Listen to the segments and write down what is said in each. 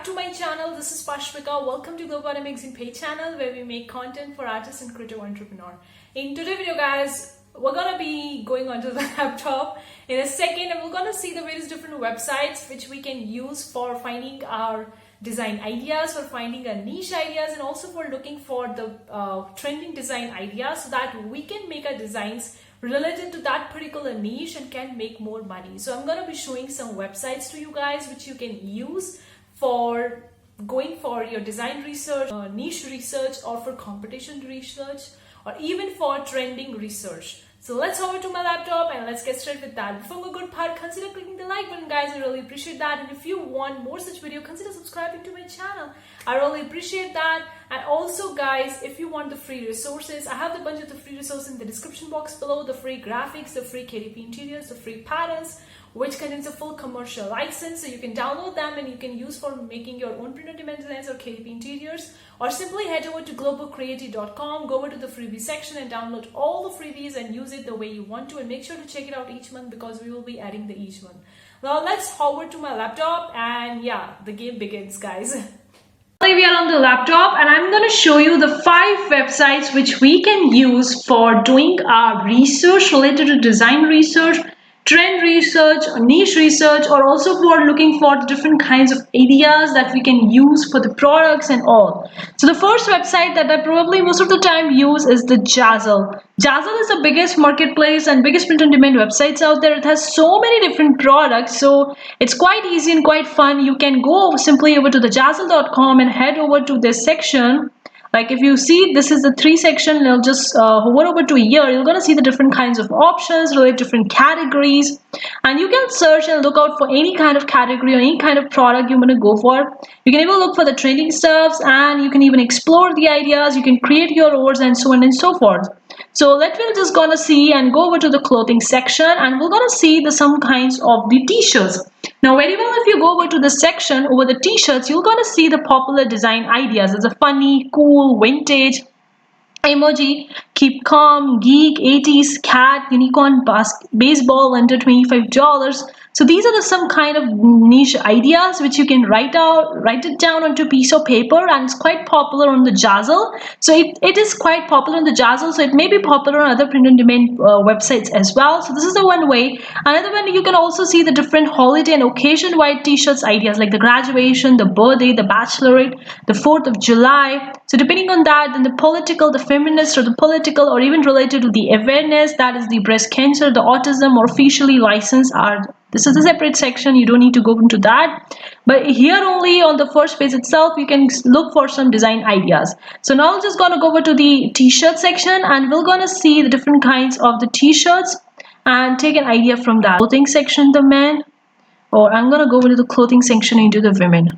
back to my channel. This is Pashvika. Welcome to Globo Arte Magazine page channel where we make content for artists and creative entrepreneur. In today's video guys, we're gonna be going onto the laptop in a second and we're gonna see the various different websites which we can use for finding our design ideas, for finding our niche ideas, and also for looking for the trending design ideas so that we can make our designs related to that particular niche and can make more money. So I'm going to be showing some websites to you guys which you can use for going for your design research, niche research, or for competition research, or even for trending research. So let's over to my laptop and let's get started with that. Before we go good part, consider clicking the like button guys, I really appreciate that. And if you want more such video, consider subscribing to my channel. I really appreciate that. And also guys, if you want the free resources, I have a bunch of the free resources in the description box below. The free graphics, the free KDP interiors, the free patterns, which contains a full commercial license, so you can download them and you can use for making your own print on demand designs or KDP interiors, or simply head over to globocreative.com, go over to the freebie section and download all the freebies and use it the way you want to, and make sure to check it out each month because we will be adding the each month. Now let's forward to my laptop and yeah, the game begins guys. We are on the laptop and I'm going to show you the 5 websites which we can use for doing our research related to design research, trend research, niche research, or also for looking for the different kinds of ideas that we can use for the products and all. So the first website that I probably most of the time use is the Jazzle. Jazzle is the biggest marketplace and biggest print on demand websites out there. It has so many different products, so it's quite easy and quite fun. You can go simply over to the jazzle.com and head over to this section. Like if you see, this is the 3 section, you'll just hover over to here, you're going to see the different kinds of options, related to different categories, and you can search and look out for any kind of category or any kind of product you want to go for. You can even look for the trending stuffs, and you can even explore the ideas, you can create your own, and so on and so forth. So we're just gonna see and go over to the clothing section, and we're gonna see some kinds of the t-shirts. Now very well, if you go over to the section over the t-shirts, you're gonna see the popular design ideas. It's a funny, cool, vintage, emoji, keep calm, geek, 80s, cat, unicorn, baseball under $25. So these are some kind of niche ideas which you can write it down onto a piece of paper, and it's quite popular on the Jazzle. So it is quite popular on the Jazzle, so it may be popular on other print on demand websites as well. So this is the one way. Another one, you can also see the different holiday and occasion wide t-shirts ideas like the graduation, the birthday, the bachelorette, the 4th of July. So depending on that, then the political, the feminist, or the political, or even related to the awareness, that is the breast cancer, the autism, or officially licensed art. This is a separate section, you don't need to go into that. But here only on the first page itself, you can look for some design ideas. So now I'm just gonna go over to the t-shirt section, and we're gonna see the different kinds of the t-shirts and take an idea from that. Clothing section, the men, or I'm gonna go into the clothing section into the women.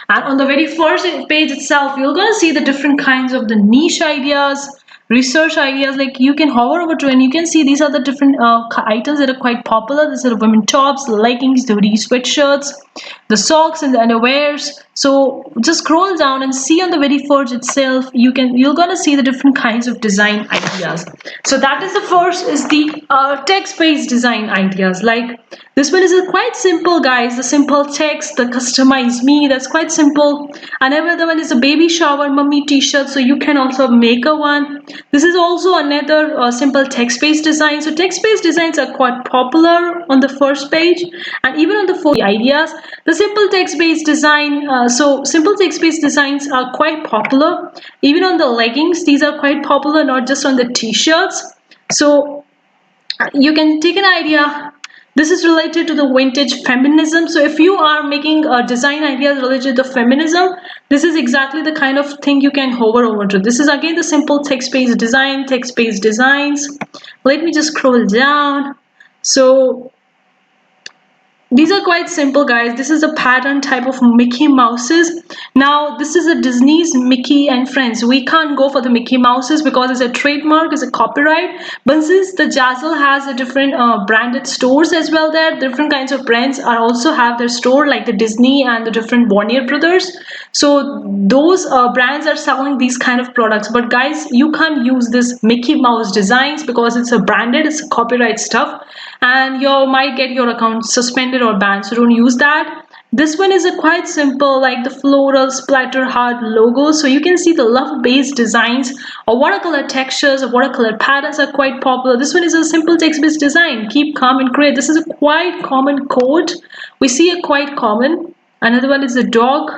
And on the very first page itself, you're gonna see the different kinds of the niche ideas, research ideas. Like you can hover over to and you can see these are the different items that are quite popular. These are the women tops, the leggings, the hoodie, sweatshirts, the socks, and the underwears. So just scroll down and see on the very first itself, you're gonna see the different kinds of design ideas. So that is the first, is the text-based design ideas. Like this one is quite simple guys, the simple text, the customize me, that's quite simple. Another one is a baby shower mummy t-shirt, so you can also make a one. This is also another simple text-based design. So text-based designs are quite popular on the first page, and even on the fourth ideas, the simple text-based design. So simple text-based designs are quite popular. Even on the leggings, these are quite popular, not just on the t-shirts. So you can take an idea. This is related to the vintage feminism. So if you are making a design ideas related to feminism, this is exactly the kind of thing you can hover over to. This is again the simple text-based design, text-based designs. Let me just scroll down. So these are quite simple guys. This is a pattern type of Mickey Mouses. Now this is a Disney's Mickey and Friends. We can't go for the Mickey Mouses because it's a trademark, it's a copyright. But since the Jazzle has a different branded stores as well there, different kinds of brands are also have their store like the Disney and the different Warner Brothers. So those brands are selling these kind of products. But guys, you can't use this Mickey Mouse designs because it's a branded, it's a copyright stuff, and you might get your account suspended or banned, so don't use that. This one is a quite simple, like the floral splatter heart logo. So you can see the love-based designs or watercolor textures or watercolor patterns are quite popular. This one is a simple text-based design. Keep calm and create. This is a quite common quote. We see a quite common. Another one is a dog.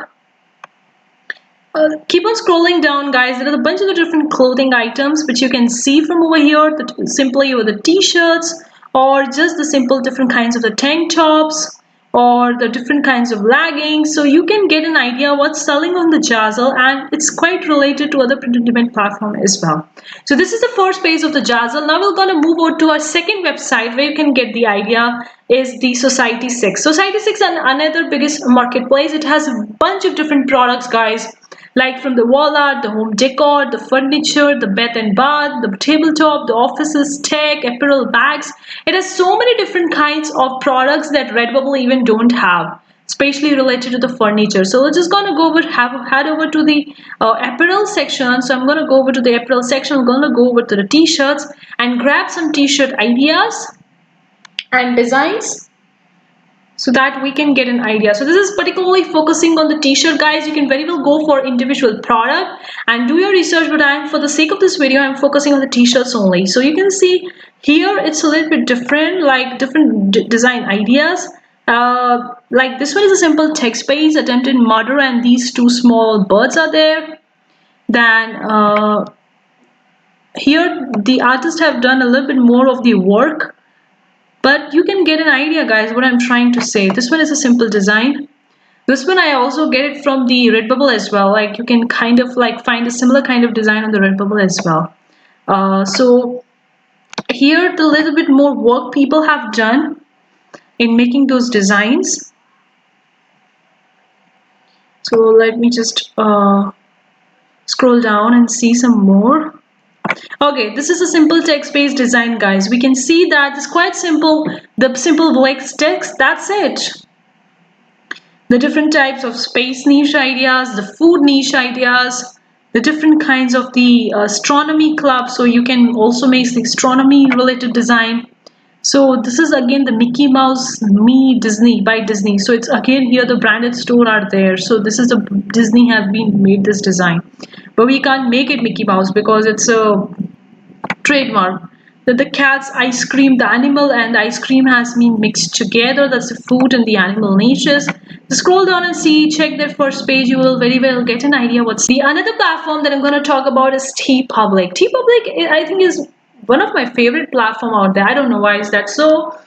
Keep on scrolling down, guys. There are a bunch of the different clothing items which you can see from over here. Simply over the t-shirts or just the simple different kinds of the tank tops or the different kinds of leggings. So you can get an idea what's selling on the Jazzle, and it's quite related to other print on demand platform as well. So this is the first page of the Jazzle. Now we're gonna move on to our second website where you can get the idea is the Society 6. Society 6 is another biggest marketplace. It has a bunch of different products, guys, like from the wall art, the home decor, the furniture, the bed and bath, the tabletop, the offices, tech, apparel, bags. It has so many different kinds of products that Redbubble even don't have, especially related to the furniture. So we're just gonna go over, head over to the apparel section. So I'm gonna go over to the apparel section. I'm gonna go over to the t-shirts and grab some t-shirt ideas and designs, so that we can get an idea. So this is particularly focusing on the t-shirt, guys. You can very well go for individual product and do your research, but for the sake of this video, I'm focusing on the t-shirts only. So you can see here it's a little bit different, like different design ideas. Like this one is a simple text-based attempted murder and these two small birds are there. Then here the artists have done a little bit more of the work, but you can get an idea, guys, what I'm trying to say. This one is a simple design. This one I also get it from the Redbubble as well. Like you can kind of like find a similar kind of design on the Redbubble as well. So here the little bit more work people have done in making those designs. So let me just scroll down and see some more. Okay, this is a simple text-based design, guys. We can see that it's quite simple. The simple black text, that's it. The different types of space niche ideas, the food niche ideas, the different kinds of the astronomy club. So you can also make the astronomy related design. So this is again the Mickey Mouse Me Disney by Disney. So it's again here the branded store are there. So this is the Disney has been made this design, but we can't make it Mickey Mouse because it's a trademark. That the cat's ice cream, the animal and the ice cream has been mixed together. That's the food and the animal niches. Just scroll down and see, check that first page. You will very well get an idea what's the another platform that I'm going to talk about is Teepublic. Teepublic, I think, is one of my favorite platform out there. I don't know why is that so,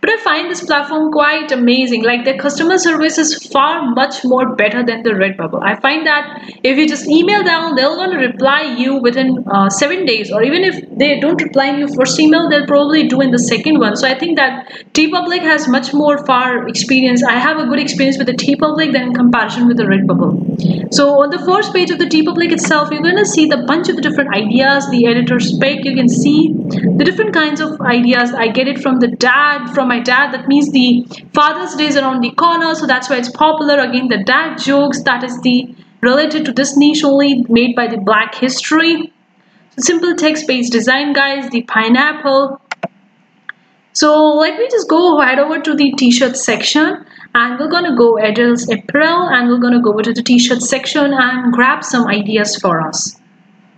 but I find this platform quite amazing. Like their customer service is far much more better than the Redbubble. I find that if you just email them, they're going to reply you within 7 days, or even if they don't reply in your first email, they'll probably do in the second one. So I think that Teepublic has much more far experience. I have a good experience with the Teepublic than in comparison with the Redbubble. So on the first page of the Teepublic itself, you're going to see the bunch of the different ideas, the editor spec. You can see the different kinds of ideas. I get it from from my dad. That means the Father's Day is around the corner, so that's why it's popular. Again, the dad jokes, that is the related to this niche only, made by the Black History. Simple text-based design, guys. The pineapple. So let me just go head over to the t-shirt section, and we're gonna go adults apparel, and we're gonna go over to the t-shirt section and grab some ideas for us.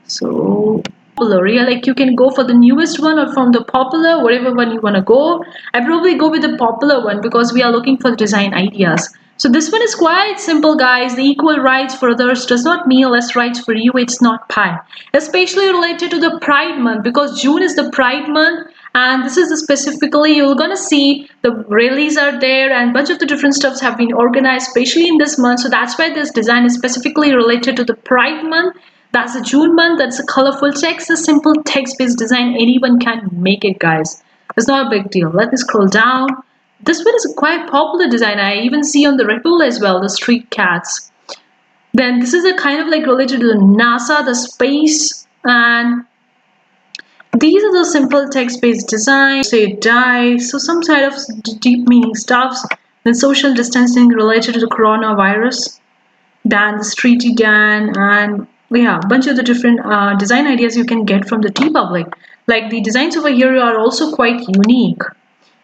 So yeah, like you can go for the newest one or from the popular, whatever one you want to go. I probably go with the popular one because we are looking for the design ideas. So this one is quite simple, guys. The equal rights for others does not mean less rights for you. It's not pie, especially related to the Pride month, because June is the Pride month, and this is specifically you're gonna see the rallies are there and bunch of the different stuffs have been organized especially in this month. So that's why this design is specifically related to the Pride month. That's a June month. That's a colorful text, a simple text-based design. Anyone can make it, guys. It's not a big deal. Let me scroll down. This one is a quite popular design. I even see on the Redbubble as well, the street cats. Then this is a kind of like related to the NASA, the space, and these are the simple text-based designs. Say die. So some side of deep meaning stuffs. Then social distancing related to the coronavirus. Then the streety Dan, and yeah, a bunch of the different design ideas you can get from the Teepublic. Like the designs over here are also quite unique.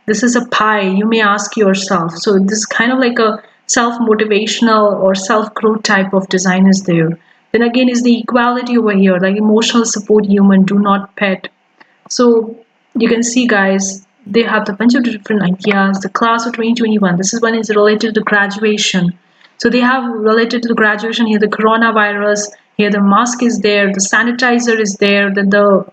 This is a pie, you may ask yourself. So this is kind of like a self-motivational or self-growth type of design is there. Then again is the equality over here, like emotional support human, do not pet. So you can see guys, they have a bunch of different ideas. The class of 2021, this is one is related to graduation. So they have related to the graduation here, the coronavirus, here the mask is there, the sanitizer is there, then the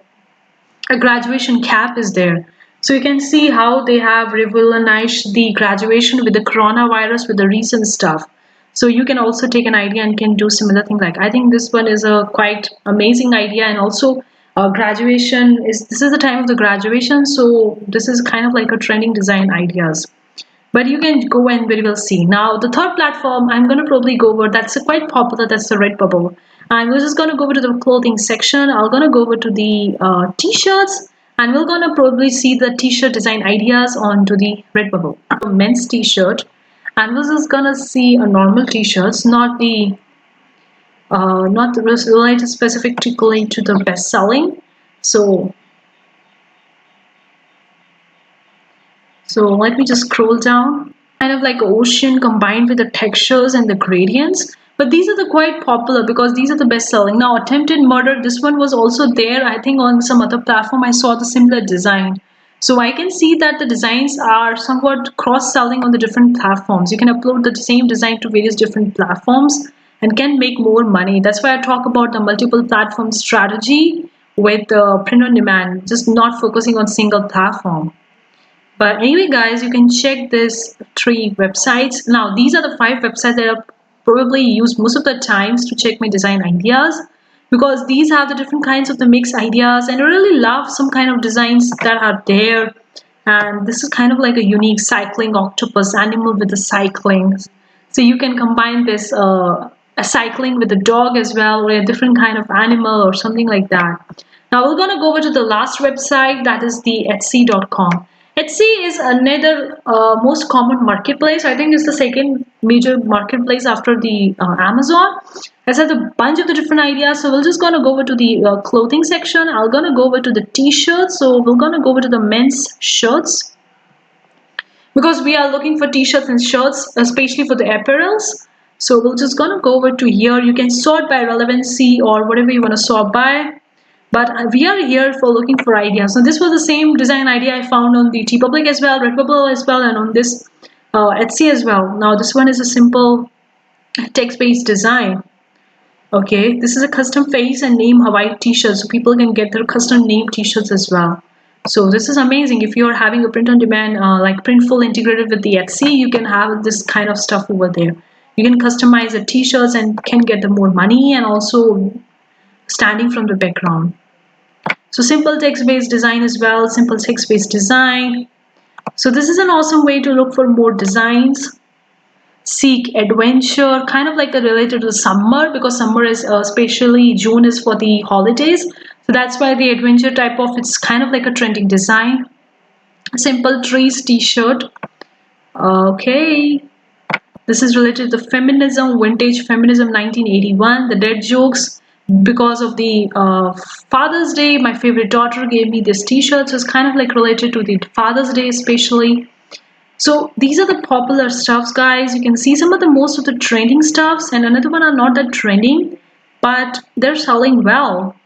a graduation cap is there. So you can see how they have revolutionized the graduation with the coronavirus with the recent stuff. So you can also take an idea and can do similar thing. Like I think this one is a quite amazing idea, and also graduation is this is the time of the graduation. So this is kind of like a trending design ideas. But you can go and very well see. Now the third platform I'm going to probably go over, that's quite popular, that's the Redbubble. And we're just going to go over to the clothing section. I'm going to go over to the t-shirts, and we're going to probably see the t-shirt design ideas onto the Redbubble. A men's t-shirt, and we're just going to see a normal t-shirts, not the related specifically to the best selling. So let me just scroll down. Kind of like ocean combined with the textures and the gradients. But these are the quite popular because these are the best selling. Now attempted murder, this one was also there. I think on some other platform I saw the similar design. So I can see that the designs are somewhat cross-selling on the different platforms. You can upload the same design to various different platforms and can make more money. That's why I talk about the multiple platform strategy with print on demand, just not focusing on single platform. But anyway, guys, you can check this 3 websites. Now, these are the 5 websites that I probably use most of the times to check my design ideas, because these have the different kinds of the mixed ideas, and I really love some kind of designs that are there. And this is kind of like a unique cycling octopus animal with the cycling. So you can combine this a cycling with a dog as well, or a different kind of animal or something like that. Now we're gonna go over to the last website, that is the Etsy.com. Etsy is another most common marketplace. I think it's the second major marketplace after the Amazon. It has a bunch of the different ideas. So we're just gonna go over to the clothing section. I'm gonna go over to the t-shirts. So we're gonna go over to the men's shirts, because we are looking for t-shirts and shirts, especially for the apparels. So we're just gonna go over to here. You can sort by relevancy or whatever you want to sort by. But we are here for looking for ideas. So this was the same design idea I found on the Teepublic as well, Redbubble as well, and on this Etsy as well. Now this one is a simple text-based design. Okay, this is a custom face and name Hawaii t-shirt, so people can get their custom name t-shirts as well. So this is amazing. If you're having a print on demand, like Printful integrated with the Etsy, you can have this kind of stuff over there. You can customize the t-shirts and can get the more money, and also standing from the background. So simple text-based design as well, simple text-based design. So this is an awesome way to look for more designs. Seek adventure, kind of like a related to summer, because summer is especially June is for the holidays. So that's why the adventure type of, it's kind of like a trending design. Simple trees t-shirt. Okay. This is related to feminism, vintage feminism 1981, the dead jokes. Because of the Father's Day, my favorite daughter gave me this t-shirt, so it's kind of like related to the Father's Day especially. So these are the popular stuffs, guys. You can see some of the most of the trending stuffs, and another one are not that trending, but they're selling well.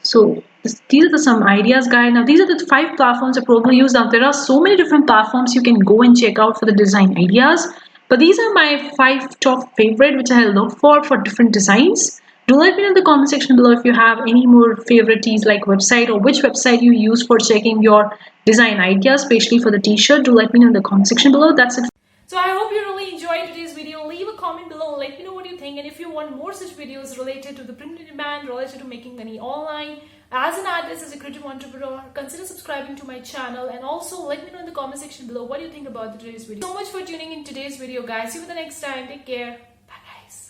So these are some ideas, guys. Now these are the 5 platforms I probably use. Now there are so many different platforms you can go and check out for the design ideas. But these are my 5 top favorite which I look for different designs. Do let me know in the comment section below if you have any more favorites like website, or which website you use for checking your design ideas, especially for the t-shirt. Do let me know in the comment section below. That's it. So I hope you really enjoyed today's video. Leave a comment below and let me know what you think. And if you want more such videos related to the print on demand, related to making money online, as an artist, as a creative entrepreneur, consider subscribing to my channel, and also let me know in the comment section below what you think about today's video. So much for tuning in today's video, guys. See you the next time. Take care.